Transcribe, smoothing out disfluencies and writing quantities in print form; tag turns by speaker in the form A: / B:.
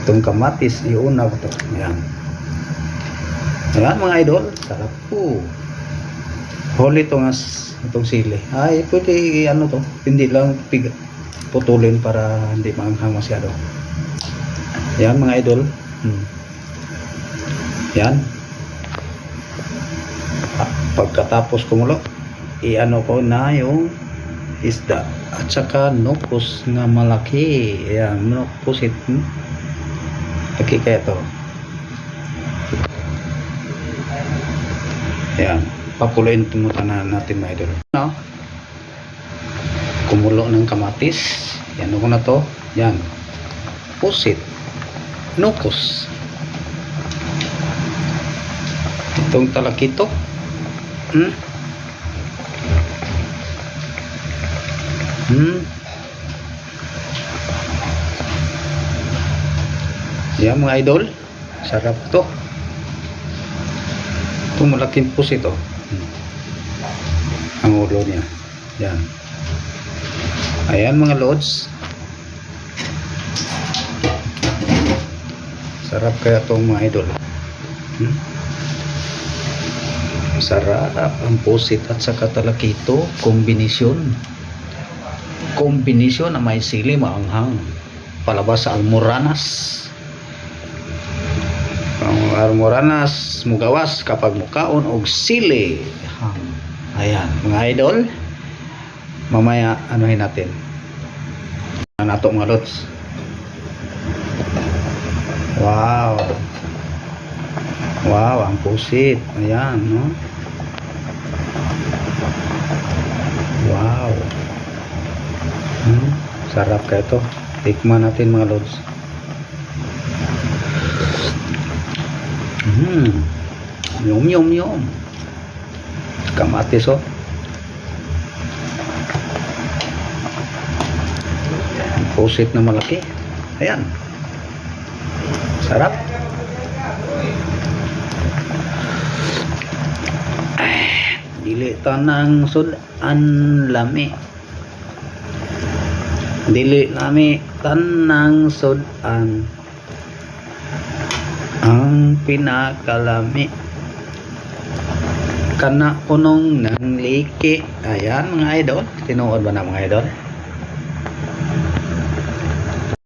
A: Itong kamatis, iuna ko to. Ayan. Ayan mga idol. Sarap po. Huli itong sili. Ay, pwede ano to. Hindi lang putulin para hindi maanghang masyado. Ayan mga idol. Ayan. Pagkatapos kumulo, i-ano ko na yung isda at saka nukos na malaki. Ayan, nukos ito. Laki kaya to. Ayan, papuluin na natin mga idol. No? Kumulo ng kamatis. Yan ako na to. Yan. Pusit. Nukos. Itong talakito. Yan mga idol, sarap to. Itong malaking pusit to. Ang ulo niya. Yan. Ayan mga lods. Sarap kaya itong mga idol. Sarap ang pusit at saka talakito. Kombinasyon na may sili maanghang. Palabas sa almoranas. Ang almoranas mugawas kapag mukaon og sili. Ayan mga idol. Mamaya anuhin natin. Nato mga lods. Wow. Wow, ang pusit. Ayan, no? Wow. Sarap kayo to. Tikman natin mga lods. Yum yum yum. Kamatis oh. Pusit na malaki. Ayan. Sarap. Dili tanang sudan lami. Dili lami tanang sudan. Ang pinakalami kana unong ng liki. Ayan mga idol. Tinuod ba na mga idol?